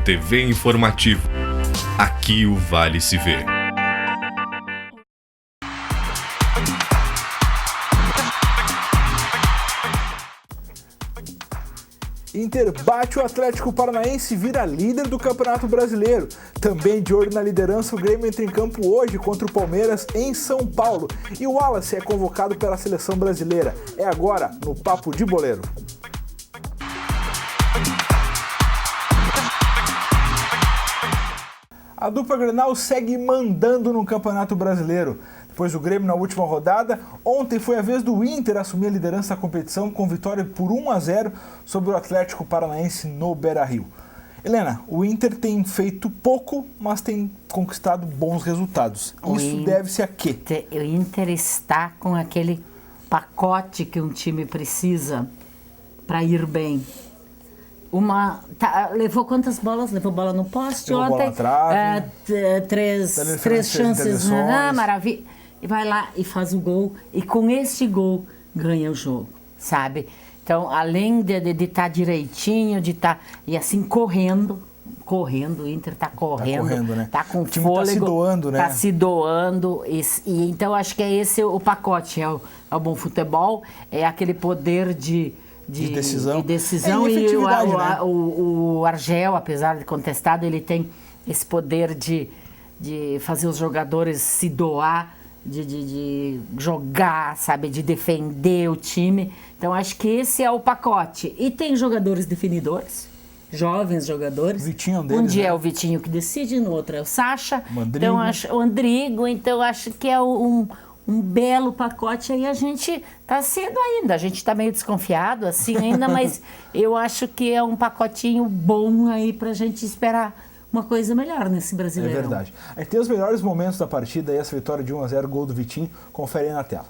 TV Informativo. Aqui o Vale se vê. Inter bate o Atlético Paranaense e vira líder do Campeonato Brasileiro. Também de olho na liderança, o Grêmio entra em campo hoje contra o Palmeiras em São Paulo. E o Wallace é convocado pela seleção brasileira. É agora no Papo de Boleiro. A dupla Grenal segue mandando no Campeonato Brasileiro. Depois do Grêmio na última rodada, ontem foi a vez do Inter assumir a liderança da competição com vitória por 1-0 sobre o Atlético Paranaense no Beira-Rio. Helena, o Inter tem feito pouco, mas tem conquistado bons resultados. Isso deve-se a quê? O Inter está com aquele pacote que um time precisa para ir bem. Levou quantas bolas? Levou bola no poste ontem? Bola na trave, três chances. Maravilha. E vai lá e faz o gol. E com este gol ganha o jogo, sabe? Então, além de estar direitinho, de estar e assim correndo, o Inter está correndo, né? Está com o time fôlego. Está se doando, né? Está se doando. E então, acho que é esse o pacote. É o bom futebol, é aquele poder de decisão. E o Argel, apesar de contestado, ele tem esse poder de fazer os jogadores se doar, de jogar, sabe, de defender o time. Então acho que esse é o pacote. E tem jogadores definidores, jovens jogadores. Vitinho deles, um dia né? É o Vitinho que decide, no outro é o Sacha. O Andrigo. Então acho que é um belo pacote. Aí a gente tá cedo ainda, a gente tá meio desconfiado assim ainda, mas eu acho que é um pacotinho bom aí pra gente esperar uma coisa melhor nesse Brasileirão. É verdade. Aí tem os melhores momentos da partida, aí essa vitória de 1-0, gol do Vitinho, confere aí na tela.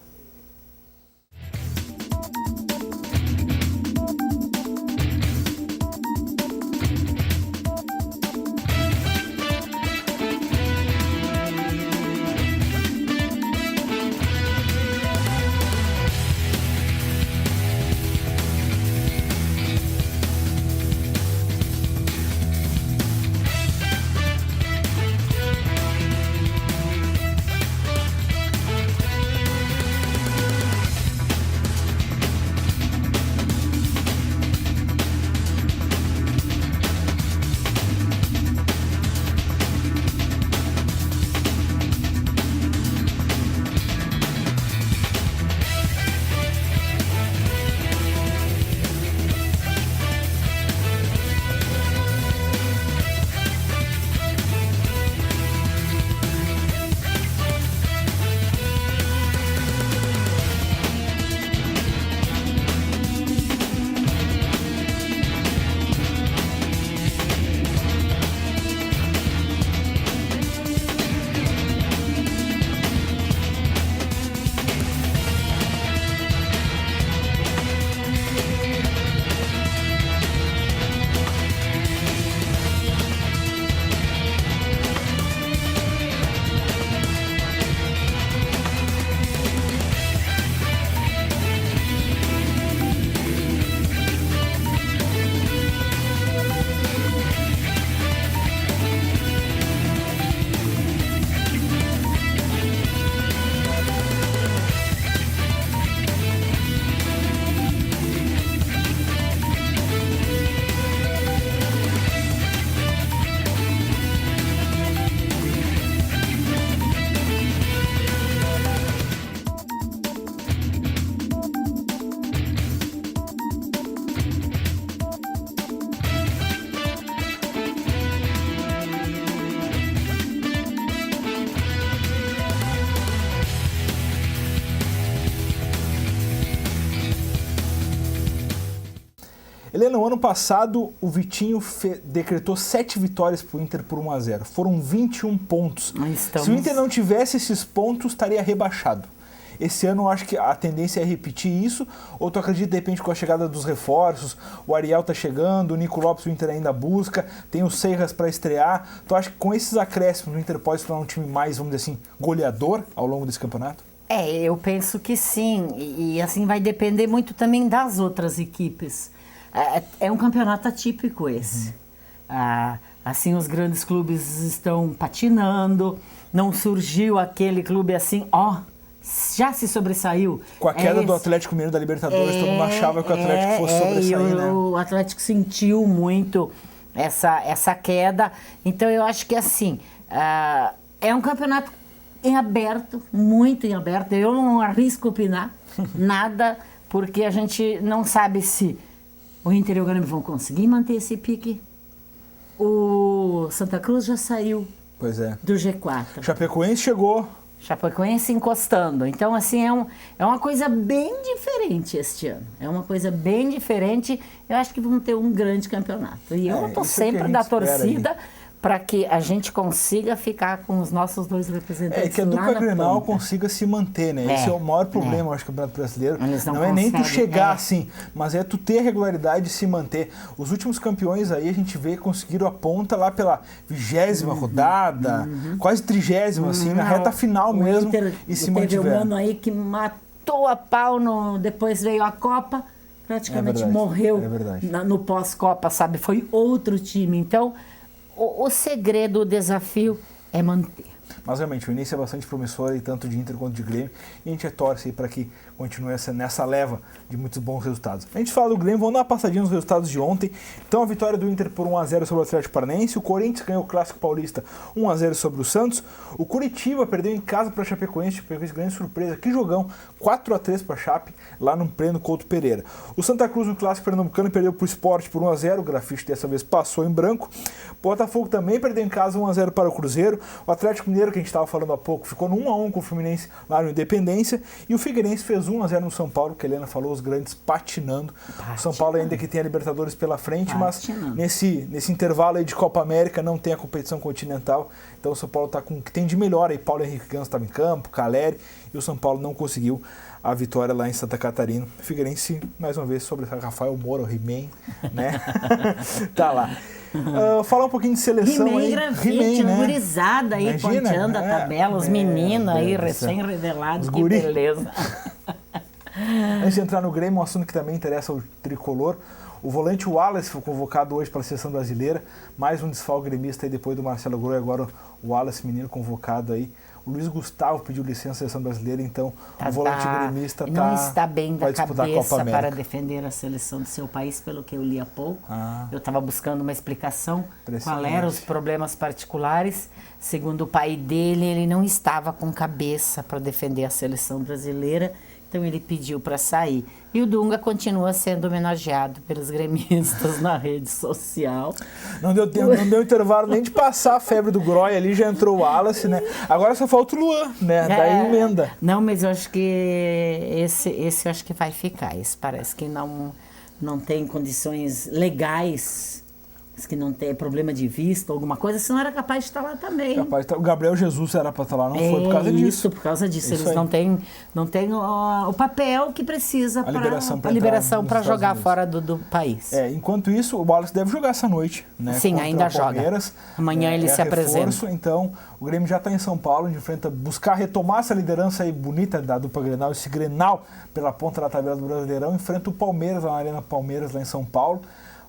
Helena, no ano passado o Vitinho decretou 7 vitórias para o Inter por 1-0. Foram 21 pontos. Se o Inter não tivesse esses pontos, estaria rebaixado. Esse ano eu acho que a tendência é repetir isso, ou tu acredita de repente com a chegada dos reforços, o Ariel tá chegando, o Nico Lopes o Inter ainda busca, tem o Seiras para estrear, tu acha que com esses acréscimos o Inter pode se tornar um time mais, vamos dizer assim, goleador ao longo desse campeonato? Eu penso que sim, e assim vai depender muito também das outras equipes. É um campeonato atípico esse. assim, os grandes clubes estão patinando, não surgiu aquele clube assim, já se sobressaiu. Com a queda do Atlético Mineiro da Libertadores, todo mundo achava que o Atlético fosse sobressair, né? O Atlético sentiu muito essa queda. Então, eu acho que, assim, é um campeonato em aberto, muito em aberto. Eu não arrisco opinar nada, porque a gente não sabe se o Inter e o Grêmio vão conseguir manter esse pique. O Santa Cruz já saiu do G4. Chapecoense chegou. Chapecoense encostando. Então, assim, é uma coisa bem diferente este ano. É uma coisa bem diferente. Eu acho que vamos ter um grande campeonato. E eu estou sempre da torcida para que a gente consiga ficar com os nossos 2 representantes. Que a dupla Grenal consiga se manter, né? Esse é o maior problema, acho, do Campeonato Brasileiro. Não é nem tu chegar assim, mas é tu ter regularidade e se manter. Os últimos campeões aí, a gente vê que conseguiram a ponta lá pela 20ª rodada, quase 30ª, assim, na reta final mesmo, Inter, e se mantiveram. Teve um ano aí que matou a pau, depois veio a Copa, praticamente morreu no pós-Copa, sabe? Foi outro time. Então, o segredo, o desafio é manter. Mas realmente, o início é bastante promissor, e tanto de Inter quanto de Grêmio, e a gente torce para que continue nessa leva de muitos bons resultados. A gente fala do Grêmio, vamos dar uma passadinha nos resultados de ontem. Então, a vitória do Inter por 1-0 sobre o Atlético Paranaense, o Corinthians ganhou o Clássico Paulista 1-0 sobre o Santos, o Curitiba perdeu em casa para a Chapecoense, grande surpresa, que jogão, 4-3 para a Chape, lá no pleno Couto Pereira. O Santa Cruz no Clássico Pernambucano perdeu para o Sport por 1-0, o grafite dessa vez passou em branco. O Botafogo também perdeu em casa 1-0 para o Cruzeiro, o Atlético Mineiro, que a gente estava falando há pouco, ficou no 1-1 com o Fluminense lá no Independência, e o Figueirense fez 1-0 no São Paulo, que a Helena falou, os grandes patinando. O São Paulo ainda que tem a Libertadores pela frente, mas nesse intervalo aí de Copa América não tem a competição continental, então o São Paulo está com o que tem de melhor aí. Paulo Henrique Ganso estava em campo, Caleri, e o São Paulo não conseguiu a vitória lá em Santa Catarina. O Figueirense, mais uma vez, sobre Rafael Moura, o He-Man, né? Tá lá. Falar um pouquinho de seleção aí. Grafite, né? Gurizada aí, ponteando a tabela, os meninos aí, recém-revelados, que beleza. Antes de entrar no Grêmio, um assunto que também interessa ao tricolor, o volante Wallace foi convocado hoje para a seleção brasileira, mais um desfalque gremista aí depois do Marcelo Groi, agora o Wallace, menino, convocado aí. O Luiz Gustavo pediu licença à seleção brasileira, então o volante gremista não está bem da cabeça para defender a seleção do seu país, pelo que eu li há pouco. Eu estava buscando uma explicação, qual eram os problemas particulares. Segundo o pai dele, ele não estava com cabeça para defender a seleção brasileira, então ele pediu para sair. E o Dunga continua sendo homenageado pelos gremistas na rede social. Não deu intervalo nem de passar a febre do Groy ali, já entrou o Wallace, né? Agora só falta o Luan, né? Daí emenda. Não, mas eu acho que esse eu acho que vai ficar. Esse parece que não tem condições legais, que não tem problema de vista, alguma coisa, senão era capaz de estar lá também. O Gabriel Jesus era para estar lá, não foi por causa disso. Isso, por causa disso. Eles não têm o papel que precisa para liberação para jogar fora do país. Enquanto isso, o Wallace deve jogar essa noite, né? Sim, ainda joga. Amanhã ele se apresenta. Então, o Grêmio já está em São Paulo, a gente enfrenta, buscar retomar essa liderança aí bonita da dupla Grenal, esse Grenal pela ponta da tabela do Brasileirão, enfrenta o Palmeiras lá na Arena Palmeiras, lá em São Paulo,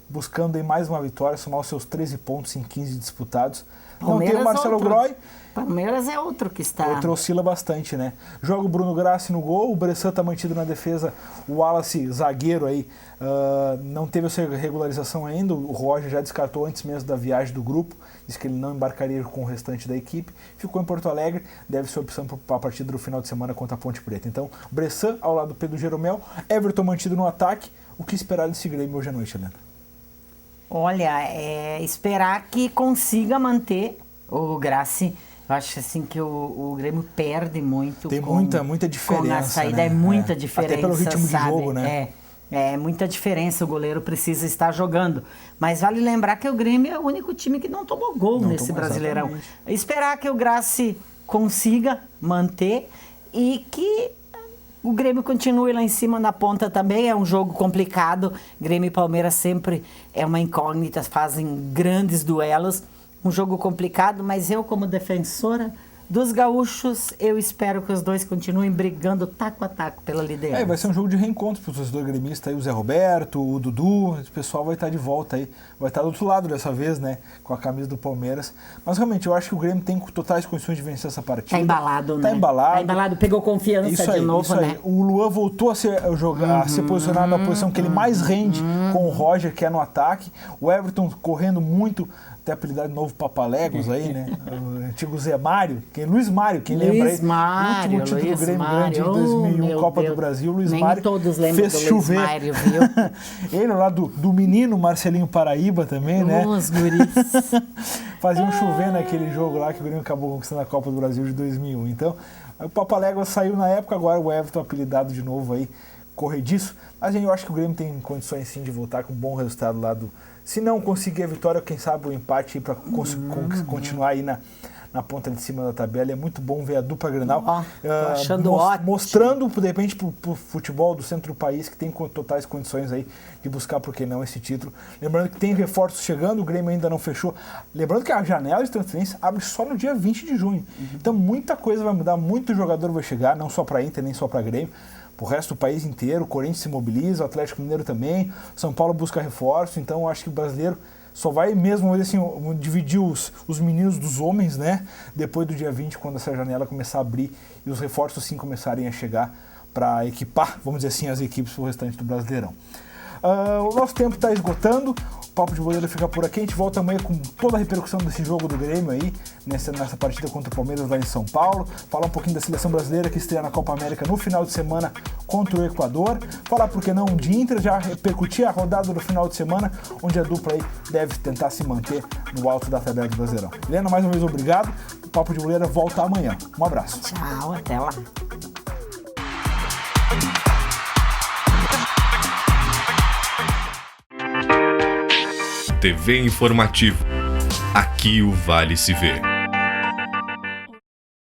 buscando aí mais uma vitória, somar os seus 13 pontos em 15 disputados. Não tem o Marcelo Groy. Palmeiras é outro que está... Outro oscila bastante, né? Joga o Bruno Grassi no gol, o Bressan está mantido na defesa, o Wallace, zagueiro aí, não teve essa regularização ainda, o Roger já descartou antes mesmo da viagem do grupo, disse que ele não embarcaria com o restante da equipe, ficou em Porto Alegre, deve ser opção para a partida do final de semana contra a Ponte Preta. Então, Bressan ao lado do Pedro Jeromel, Everton mantido no ataque, o que esperar desse Grêmio hoje à noite, Helena? Olha, esperar que consiga manter o Grassi. Eu acho assim que o Grêmio perde muito. Tem muita diferença. Com a saída, né? Muita diferença. Até pelo ritmo de jogo, né? É muita diferença. O goleiro precisa estar jogando. Mas vale lembrar que o Grêmio é o único time que não tomou gol nesse Brasileirão. Exatamente. Esperar que o Grassi consiga manter e que o Grêmio continue lá em cima na ponta também. É um jogo complicado. Grêmio e Palmeiras sempre é uma incógnita, fazem grandes duelos. Um jogo complicado, mas eu, como defensora Dos gaúchos, eu espero que os dois continuem brigando taco a taco pela liderança. Vai ser um jogo de reencontro para os torcedores gremistas aí, o Zé Roberto, o Dudu, esse pessoal vai estar de volta aí, vai estar do outro lado dessa vez, né, com a camisa do Palmeiras. Mas realmente, eu acho que o Grêmio tem totais condições de vencer essa partida. Tá embalado, né? Tá embalado. Tá embalado, pegou confiança de novo, né? O Luan voltou a ser posicionado na posição que ele mais rende com o Roger, que é no ataque. O Everton correndo muito, até apelidado de novo Papaléguas aí, né? O antigo Zé Mário, Luiz Mário, quem lembra aí? Mário, o último título do Grêmio grande em 2001, Copa do Brasil, Luiz Nem Mário todos lembram fez do chover. Luiz Mário, viu? Ele lá do menino Marcelinho Paraíba também, né? Os guris. Faziam chover naquele jogo lá que o Grêmio acabou conquistando a Copa do Brasil de 2001. Então, o Papaléguas saiu na época, agora o Everton apelidado de novo aí, corrediço. Mas eu acho que o Grêmio tem condições sim de voltar com um bom resultado lá do... Se não conseguir a vitória, quem sabe o empate para continuar aí na ponta de cima da tabela. É muito bom ver a dupla Grenal achando ótimo. Mostrando, de repente, pro futebol do centro do país que tem totais condições aí de buscar, por que não, esse título. Lembrando que tem reforços chegando, o Grêmio ainda não fechou. Lembrando que a janela de transferência abre só no dia 20 de junho. Então muita coisa vai mudar, muito jogador vai chegar, não só para Inter, nem só para Grêmio. O resto do país inteiro, o Corinthians se mobiliza, o Atlético Mineiro também, São Paulo busca reforço, então eu acho que o brasileiro só vai mesmo assim, dividir os meninos dos homens, né? Depois do dia 20, quando essa janela começar a abrir e os reforços sim começarem a chegar para equipar, vamos dizer assim, as equipes para o restante do Brasileirão. O nosso tempo está esgotando, o Papo de Boleiro fica por aqui, a gente volta amanhã com toda a repercussão desse jogo do Grêmio aí, nessa partida contra o Palmeiras lá em São Paulo, falar um pouquinho da seleção brasileira que estreia na Copa América no final de semana contra o Equador, falar por que não de Inter, já repercutir a rodada do final de semana, onde a dupla aí deve tentar se manter no alto da tabela do Brasileirão. Helena, mais uma vez obrigado, o Papo de Boleiro volta amanhã. Um abraço. Tchau, até lá. TV Informativo. Aqui o Vale se vê.